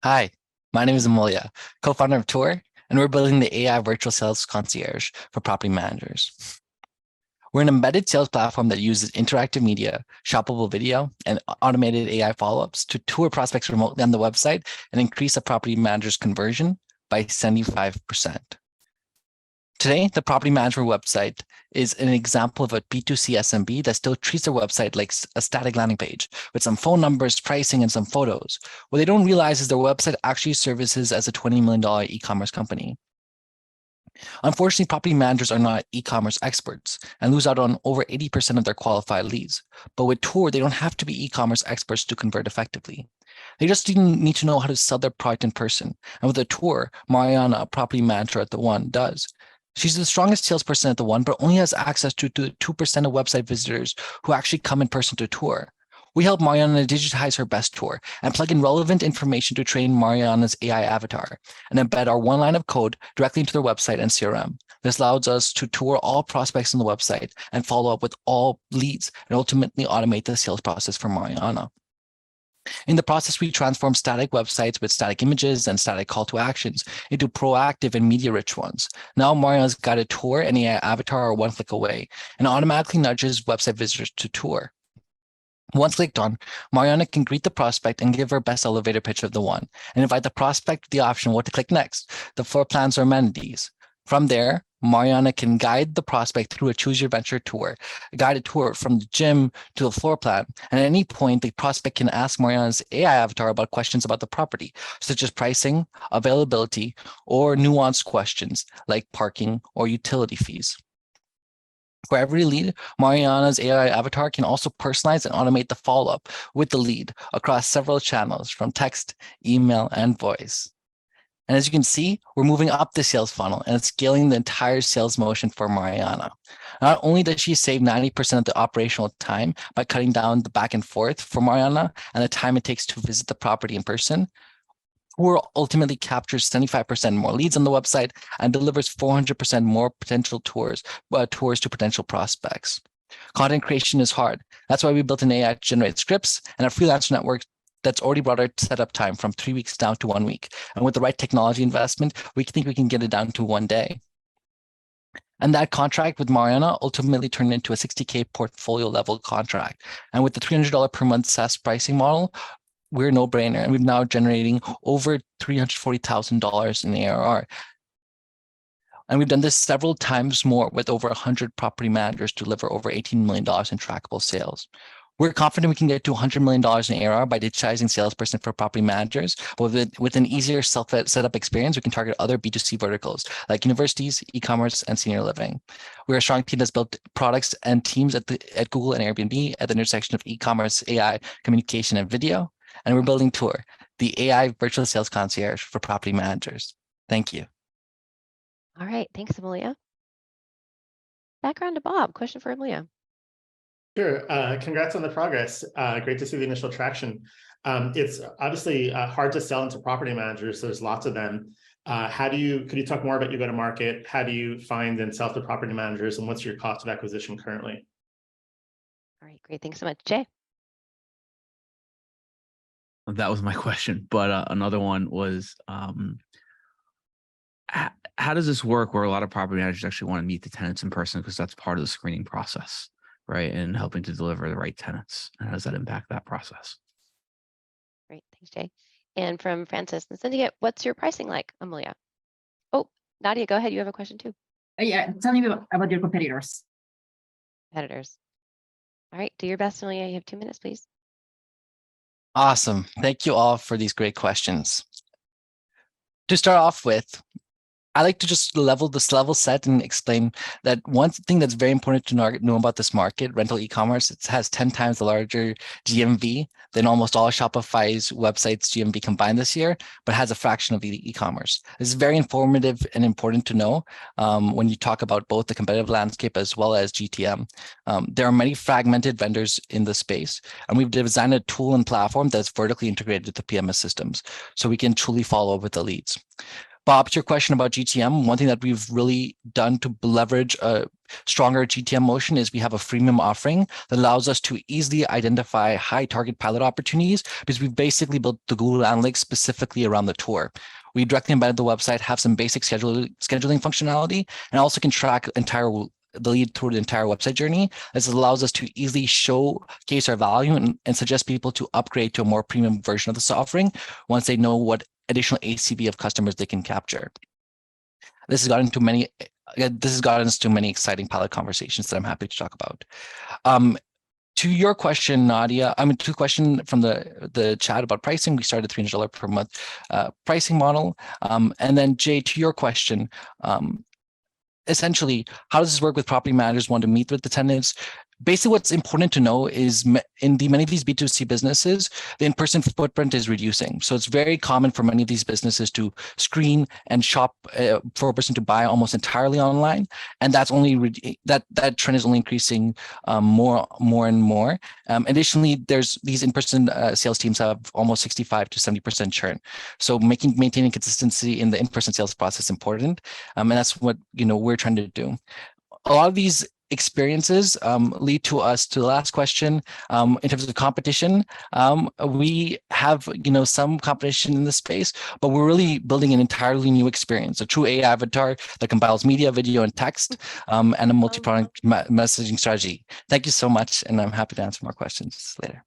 Hi, my name is Amulya, co-founder of Tour, and we're building the AI virtual sales concierge for property managers. We're an embedded sales platform that uses interactive media, shoppable video, and automated AI follow-ups to tour prospects remotely on the website and increase a property manager's conversion by 75%. Today, the property management website is an example of a B2C SMB that still treats their website like a static landing page with some phone numbers, pricing, and some photos. What they don't realize is their website actually services as a $20 million e-commerce company. Unfortunately, property managers are not e-commerce experts and lose out on over 80% of their qualified leads. But with Tour, they don't have to be e-commerce experts to convert effectively. They just need to know how to sell their product in person. And with a Tour, Mariana, a property manager at The One, does. She's the strongest salesperson at The One, but only has access to 2% of website visitors who actually come in person to tour. We help Mariana digitize her best tour and plug in relevant information to train Mariana's AI avatar and embed our one line of code directly into their website and CRM. This allows us to tour all prospects on the website and follow up with all leads and ultimately automate the sales process for Mariana. In the process, we transform static websites with static images and static call to actions into proactive and media-rich ones. Now Mariana's guided tour and AI avatar are one click away and automatically nudges website visitors to tour. Once clicked on, Mariana can greet the prospect and give her best elevator pitch of The One and invite the prospect with the option what to click next, the floor plans or amenities. From there, Mariana can guide the prospect through a choose your venture tour, a guided tour from the gym to the floor plan. And at any point, the prospect can ask Mariana's AI avatar about questions about the property, such as pricing, availability, or nuanced questions like parking or utility fees. For every lead, Mariana's AI avatar can also personalize and automate the follow-up with the lead across several channels from text, email, and voice. And as you can see, we're moving up the sales funnel and scaling the entire sales motion for Mariana. Not only does she save 90% of the operational time by cutting down the back and forth for Mariana and the time it takes to visit the property in person, Tour ultimately captures 75% more leads on the website and delivers 400% more potential tours to potential prospects. Content creation is hard. That's why we built an AI to generate scripts and a freelancer network that's already brought our setup time from 3 weeks down to 1 week. And with the right technology investment, we think we can get it down to 1 day. And that contract with Mariana ultimately turned into a 60K portfolio level contract. And with the $300 per month SaaS pricing model, we're a no-brainer, and we're now generating over $340,000 in ARR. And we've done this several times more with over 100 property managers to deliver over $18 million in trackable sales. We're confident we can get to $100 million in ARR by digitizing salesperson for property managers, but with an easier setup experience, we can target other B2C verticals like universities, e-commerce, and senior living. We're a strong team that's built products and teams at Google and Airbnb at the intersection of e-commerce, AI, communication, and video. And we're building Tour, the AI virtual sales concierge for property managers. Thank you. All right, thanks, Amulya. Background to Bob, question for Amulya. Sure. Congrats on the progress. Great to see the initial traction. It's obviously hard to sell into property managers. There's lots of them. Could you talk more about your go-to-market? How do you find and sell to property managers, and what's your cost of acquisition currently? All right, great. Thanks so much. Jay? That was my question, but another one was, how does this work where a lot of property managers actually want to meet the tenants in person because that's part of the screening process, right? And helping to deliver the right tenants. And how does that impact that process? Great, thanks, Jay. And from Francis and Syndicate, what's your pricing like, Amulya? Oh, Nadia, go ahead. You have a question too. Yeah, tell me about your competitors. Competitors. All right, do your best, Amulya. You have 2 minutes, please. Awesome. Thank you all for these great questions. To start off with, I like to just level set and explain that one thing that's very important to know about this market, rental e-commerce, it has 10 times the larger GMV than almost all Shopify's websites GMV combined this year, but has a fraction of the e-commerce. This is very informative and important to know when you talk about both the competitive landscape as well as GTM. There are many fragmented vendors in the space, and we've designed a tool and platform that's vertically integrated with the PMS systems, so we can truly follow up with the leads. Bob, to your question about GTM, one thing that we've really done to leverage a stronger GTM motion is we have a freemium offering that allows us to easily identify high target pilot opportunities because we've basically built the Google Analytics specifically around the tour. We directly embedded the website, have some basic scheduling functionality, and also can track the lead through the entire website journey. This allows us to easily showcase our value and suggest people to upgrade to a more premium version of this offering once they know what additional ACV of customers they can capture. This has gotten us to many exciting pilot conversations that I'm happy to talk about. To your question, Nadia, to the question from the chat about pricing, we started $300 per month pricing model. And then Jay, to your question, essentially, how does this work with property managers want to meet with the tenants? Basically, what's important to know is in many of these B2C businesses, the in-person footprint is reducing. So it's very common for many of these businesses to screen and shop for a person to buy almost entirely online, and that's only that trend is only increasing more and more. Additionally, there's these in-person sales teams have almost 65 to 70% churn. So maintaining consistency in the in-person sales process is important, and that's what we're trying to do. A lot of these experiences lead to us to the last question. In terms of competition, we have some competition in this space, but we're really building an entirely new experience, a true AI avatar that combines media, video, and text, and a multi-product messaging strategy. Thank you so much, and I'm happy to answer more questions later.